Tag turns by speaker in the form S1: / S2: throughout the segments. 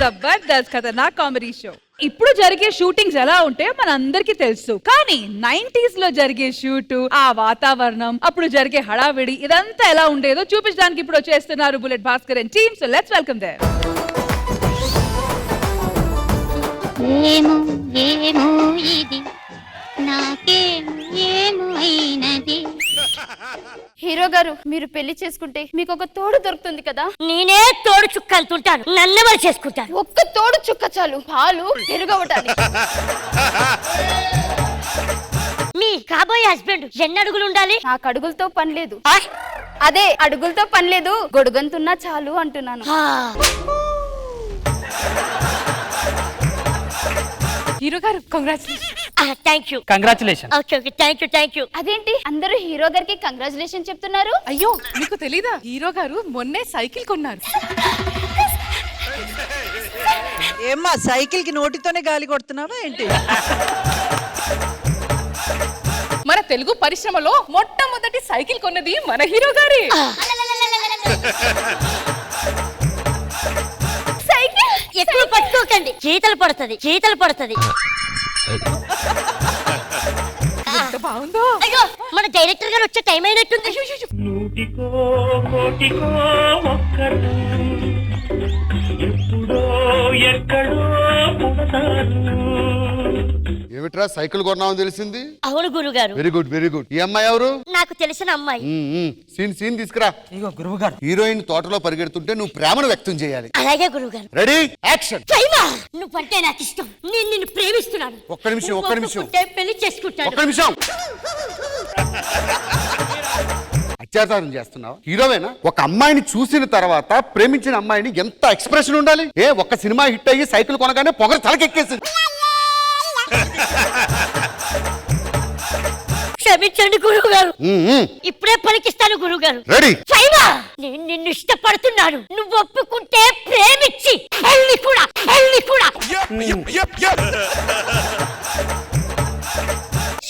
S1: జబర్దస్త్ ఖతర్నాక్ comedy show. ఇప్పుడు జరిగే shootings ఎలా ఉంటే మన అందరికి తెలుసు, కానీ 90s లో జరిగే షూట్, ఆ వాతావరణం, అప్పుడు జరిగే హడావిడి, ఇదంతా ఎలా ఉండేదో చూపించడానికి ఇప్పుడు వచ్చేస్తున్నారు bullet Bhaskar and team. So let's welcome them.
S2: ఏమో ఏమో ఇది నాకేమో ఏమో అయినది.
S3: హీరో గారు, మీరు పెళ్లి చేసుకుంటే మీకు ఒక తోడు దొరుకుతుంది కదా.
S4: నేనే తోడు చుక్క అంటుంటాను, నన్నెవరు చేసుకుంటాను?
S3: ఒక్క తోడు చుక్క చాలు, పాలు పెరుగవటాలి.
S4: మీ కాబోయే హస్బెండ్ ఎన్ని అడుగులు ఉండాలి?
S3: నాకు అడుగులతో పని లేదు. అదే అడుగులతో పని లేదు, గొడుగంతున్నా చాలు అంటున్నాను. హీరో గారు congratulation.
S4: Thank you.
S5: Congratulation.
S4: Okay okay, thank you thank you.
S3: అదేంటి అందరూ హీరో గారికి కంగ్రాచులేషన్ చెప్తున్నారు?
S1: అయ్యో మీకు తెలీదా, హీరో గారు మొన్నే సైకిల్ కొన్నారు.
S6: ఏమ్మా సైకిల్ కి నోటితోనే గాలి కొడుతున్నావా ఏంటి?
S1: మన తెలుగు పరిశ్రమలో మొట్టమొదటి సైకిల్ కొన్నది మన హీరో గారే.
S3: సైకిల్
S4: ఎక్కువ పట్టుకోకండి, చీతలు పడుతుంది చీతలు పడుతుంది.
S1: బాగుందో.
S4: అయ్యో మన డైరెక్టర్ గారు వచ్చే టైం అయినట్టుంది.
S5: నూటికో కోటికో ఒక్కరు ఎప్పుడో ఎక్కడో పుడతారు.
S7: ఏమిట్రా సైకిల్ కొన్నామని తెలిసింది?
S4: అవును గురుగారు.
S7: Very good very good. ఈ అమ్మాయి ఎవరు?
S4: నాకు తెలిసిన అమ్మాయి.
S7: సీన్ తీసుకురా.
S5: ఇగో గురువు గారు,
S7: హీరోయిన్ తోటలో పరిగెడుతుంటే నువ్వు ప్రేమను వ్యక్తం చేయాలి.
S4: అలాగే గురుగారు.
S7: Ready action.
S4: నువ్వంటే నాకు ఇష్టం, నేను నిన్ను ప్రేమిస్తున్నాను.
S7: ఒక్క నిమిషం
S4: పెళ్లి చేసుకుంటాను.
S7: ఒక్క నిమిషం. అత్యాచారం చేస్తున్నావు? హీరోవేనా? ఒక అమ్మాయిని చూసిన తర్వాత ప్రేమించిన అమ్మాయిని ఎంత ఎక్స్ప్రెషన్ ఉండాలి? ఒక్క సినిమా హిట్ అయ్యి సైకిల్ కొనగానే పొగరు తలకెక్కేసింది.
S4: క్షమించండి గురువు గారు, ఇప్పుడే పలికిస్తాను గురువు గారు.
S7: రెడీ.
S4: నేను నిన్ను ఇష్టపడుతున్నాను, నువ్వు ఒప్పుకుంటే ప్రేమించి పెళ్లి కూడా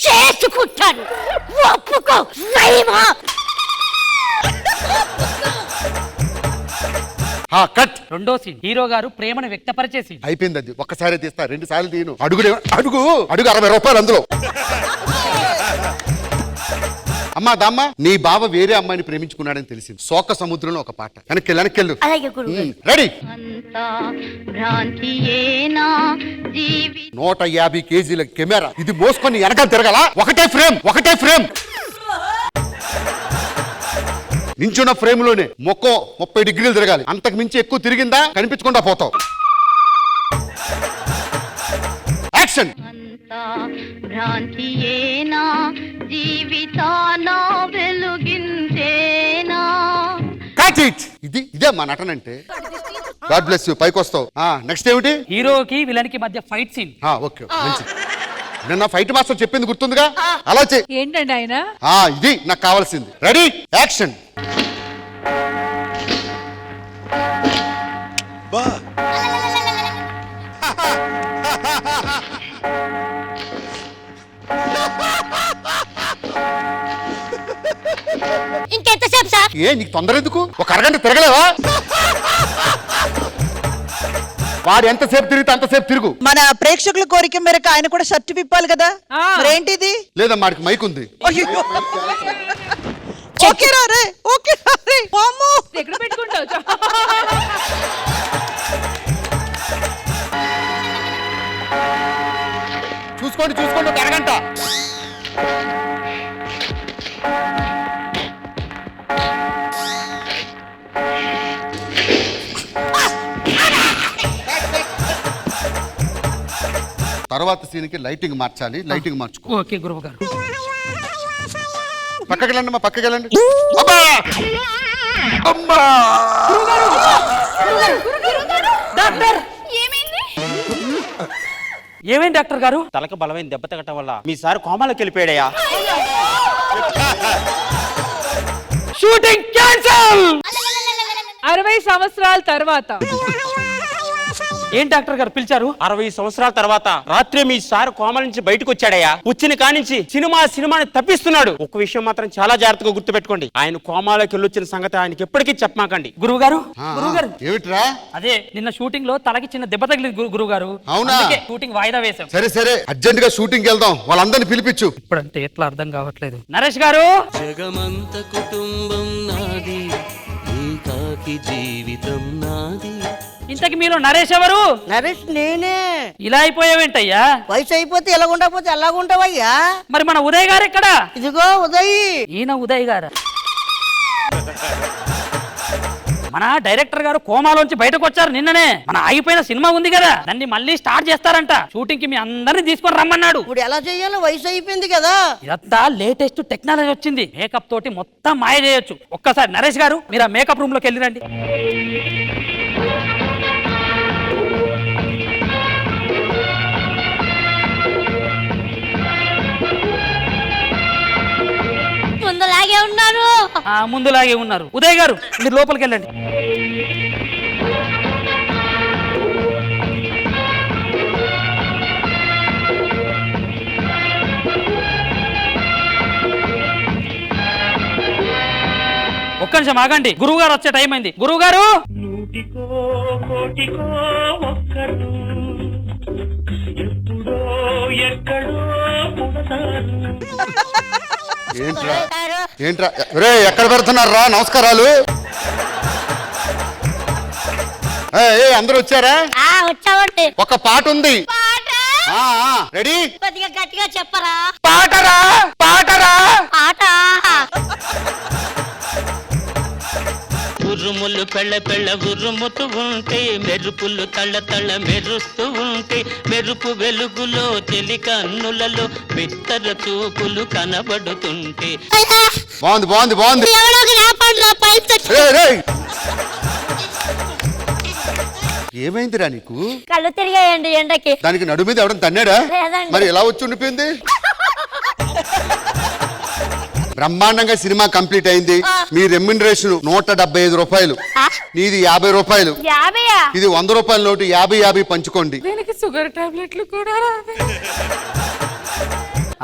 S4: చేసుకుంటాను. ఒప్పుకో సైమా.
S7: కట్.
S5: రెండో సీన్, హీరో గారు ప్రేమను వ్యక్తపరిచేసి.
S7: అయిపోయింది అది. ఒక్కసారి తీస్తా, 2 సార్లు తీను. అడుగు 60 రూపాయలు అందులో. అమ్మా దమ్మా, నీ బావ వేరే అమ్మాయిని ప్రేమించుకున్నాడని తెలిసింది. శోక సముద్రంలో ఒక పాట. వెనక్కెళ్ళు.
S4: అలాగే గురువు.
S7: రెడీ.
S2: అంతా భ్రాంతియేనా జీవి
S7: 150 కేజీల కెమెరా ఇది మోసుకొని వెనకాల తిరగాల. ఒకటే ఫ్రేమ్. నించున్న ఫ్రేమ్ లోనే మొక్కో 30 డిగ్రీలు తిరగాలి. అంతకు మించి ఎక్కువ తిరిగిందా కనిపించకుండా పోతావు. యాక్షన్.
S2: అంతా భ్రాంతియేనా జీవితాన వెలుగించేనా.
S7: Catch it. ఇదే మా నటన అంటే. God bless you. పైకి వస్తావు. నెక్స్ట్ ఏమిటి?
S5: హీరోకి విలన్ కి మధ్య ఫైట్ సీన్.
S7: ఓకే మంచిది. నిన్న ఫైట్ మాస్టర్ చెప్పింది గుర్తుందిగా, అలా చెయ్యి.
S1: ఏంటండి ఆయన?
S7: ఇది నాకు కావాల్సింది. Ready action.
S4: ఇంకెంతసేపు సార్?
S7: నీకు తొందర ఎందుకు? ఒక అరగంట తిరగలేవా? వాడు ఎంతసేపు తిరిగితే అంతసేపు తిరుగు.
S6: మన ప్రేక్షకుల కోరిక మేరకు ఆయన కూడా షర్ట్ విప్పాలి కదా. మరేంటిది?
S7: లేదమ్మా, వాడికి మైక్ ఉంది.
S1: ఎక్కడ పెట్టుకుంటావు?
S7: చూసుకోండి ఒక అరగంట. తర్వాత సీన్కి లైటింగ్ మార్చాలి. లైటింగ్ మార్చుకో.
S5: ఓకే గురువు గారు.
S7: పక్కకి వెళ్ళండి. అమ్మా
S5: ఏమైంది డాక్టర్ గారు?
S8: తలకు బలమైన దెబ్బ తగ్గటం వల్ల మీ సార్ కోమాలోకి వెళ్ళిపోయాడయ్యా.
S5: Shooting cancel.
S1: 60 సంవత్సరాల తర్వాత
S5: ఏం డాక్టర్ గారు పిలిచారు?
S8: 60 సంవత్సరాల తర్వాత రాత్రి మీ సార్ కోమల నుంచి బయటకు వచ్చాడయ్యా. వచ్చిన కానించి సినిమాని తప్పిస్తున్నాడు. ఒక విషయం మాత్రం చాలా జాగ్రత్తగా గుర్తుపెట్టుకోండి, ఆయన కోమాలోకి వెళ్ళొచ్చిన సంగతి ఆయనకి ఎప్పటికీ చెప్పమాకండి.
S5: గురువు గారు
S7: ఏమిట్రా?
S5: అదే నిన్న షూటింగ్ లో తలకి చిన్న దెబ్బ తగిలింది గురువు గారు.
S7: అవునా?
S5: షూటింగ్ వాయిదా వేశాం.
S7: సరే అర్జెంట్ గా షూటింగ్ వెళ్దాం, వాళ్ళందరినీ పిలిపించు.
S5: ఇప్పుడంటే ఎట్లా అర్థం కావట్లేదు. నరేష్ గారు,
S9: జగమంత కుటుంబం నాది, ఏకాకి జీవితం నాది.
S5: ఇంతకి మీలో నరేష్ ఎవరు?
S10: నరేష్ నేనే.
S5: ఇలా అయిపోయావేంటయ్యా?
S10: వయసు అయిపోతే ఎలా ఉండకపోతే ఎలాగుంటావయ్యా?
S5: మరి మన ఉదయ్ గారు ఎక్కడా?
S10: ఇదిగో ఉదయ్.
S5: ఈయన ఉదయ్ గారు. మన డైరెక్టర్ గారు కోమాలోంచి బయటకు వచ్చారు నిన్ననే. మన ఆగిపోయిన సినిమా ఉంది కదా, దాన్ని మళ్ళీ స్టార్ట్ చేస్తారంట. షూటింగ్ కి మీ అందరిని తీసుకొని రమ్మన్నాడు.
S10: ఇప్పుడు ఎలా చెయ్యాలో? వయసు అయిపోయింది కదా.
S5: ఇదంతా లేటెస్ట్ టెక్నాలజీ వచ్చింది. మేకప్ తోటి మొత్తం మాయ చేయొచ్చు. ఒక్కసారి నరేష్ గారు మీరు ఆ మేకప్ రూమ్ లోకి వెళ్ళిరండి.
S4: ముందులాగే ఉన్నాను.
S5: ముందులాగే ఉన్నారు. ఉదయ్ గారు మీరు లోపలికి వెళ్ళండి. ఒక్క నిమిషం ఆగండి, గురువు గారు వచ్చే టైం అయింది. గురువు గారు,
S7: ఏంట్రా రే, ఎక్కడ పెడుతున్నారా? నమస్కారాలు. అందరూ వచ్చారా?
S4: వచ్చావండి.
S7: ఒక పాట ఉంది. రెడీ?
S4: కొద్దిగా గట్టిగా చెప్పరా.
S7: పాటరా
S4: ఆట.
S9: ఉరుములు పెళ్ళ ఉరుముతూ ఉంటే, మెరుపులు తళ్ళ మెరుస్తూ ఉంటే, మెరుపు వెలుగులో తెలి కన్నులలో బిత్తర చూపులు కనబడుతుంటే.
S7: బాగుంది. ఏమైందిరా నీకు?
S4: కళ్ళు తిరిగాయండి ఎండకి.
S7: దానికి నడు మీద ఎవడం తన్నాడా?
S4: లేదండి.
S7: మరి ఎలా వచ్చి ఉండిపోయింది? బ్రహ్మాండంగా సినిమా కంప్లీట్ అయింది. మీ రెమ్యునరేషన్ 175 రూపాయలు, నీది 50 రూపాయలు. ఇది 100 రూపాయల నోటు. 50 పంచుకోండి.
S1: దీనికి షుగర్ టాబ్లెట్లు కూడా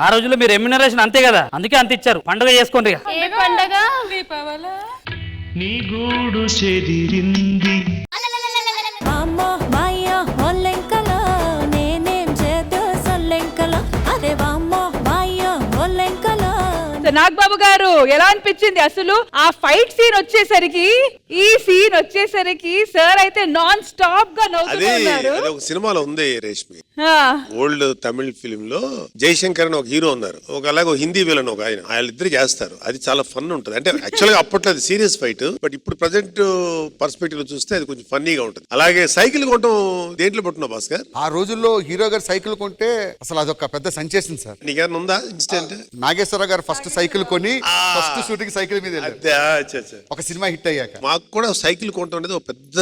S5: ఆ రోజుల్లో మీరు రెమ్యునరేషన్ అంతే కదా, అందుకే అంత ఇచ్చారు. పండుగ చేసుకోండి.
S3: ఏ పండగ?
S1: దీపావళి.
S9: నీ గూడు చెదిరింది.
S1: నాగబాబు గారు ఎలా అనిపించింది అసలు ఆ ఫైట్ సీన్ వచ్చేసరికి? ఈ సీన్ వచ్చేసరికి సార్ అయితే నాన్ స్టాప్ గా నవ్వుతున్నారు.
S11: ఒక సినిమాలో ఉంది రేష్మి, ఓల్డ్ తమిళ ఫిలిం లో జయశంకర్ అని ఒక హీరో ఉన్నారు, అలాగే హిందీ విలన్ ఒక ఆయన, వాళ్ళిద్దరు చేస్తారు. అది చాలా ఫన్ ఉంటుంది. అంటే యాక్చువల్ గా అప్పట్లో అది సీరియస్ ఫైట్, బట్ ఇప్పుడు ప్రజెంట్ పర్స్పెక్టివ్ లో చూస్తే అది కొంచెం ఫన్నీగా ఉంటుంది. అలాగే సైకిల్ కొట్టడం దేంట్లో పట్టున్నావు భాస్కర్?
S7: ఆ రోజుల్లో హీరో గారు సైకిల్ కొంటే అసలు అదొక పెద్ద సెన్సేషన్ సార్.
S11: నీకేమైనా ఉందా ఇన్సిడెంట్?
S7: నాగేశ్వరరావు గారు ఫస్ట్ సైకిల్ కొని ఫస్ట్ షూటింగ్ సైకిల్ మీద ఒక సినిమా హిట్ అయ్యాక
S11: మాకు కూడా సైకిల్ కొనడం అనేది ఒక పెద్ద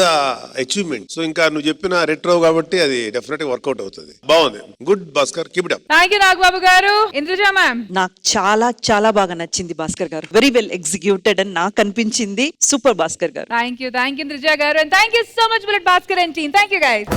S11: అచీవ్మెంట్. సో ఇంకా నువ్వు చెప్పిన రెట్రో కాబట్టి అది డెఫినెట్ గా వర్కౌట్ అవుతుంది. బాగుంది. Good Bhaskar, keep it up.
S1: Thank you Nagababu గారు. ఇంద్రజ మ్యామ్,
S6: నాకు చాలా బాగా నచ్చింది భాస్కర్ గారు. వెరీ వెల్ ఎగ్జిక్యూటెడ్ అని నాకు అనిపించింది. సూపర్ భాస్కర్ గారు.
S1: థాంక్యూ ఇంద్రజ గారు, and thank you so much bullet Bhaskar and team. Thank you guys.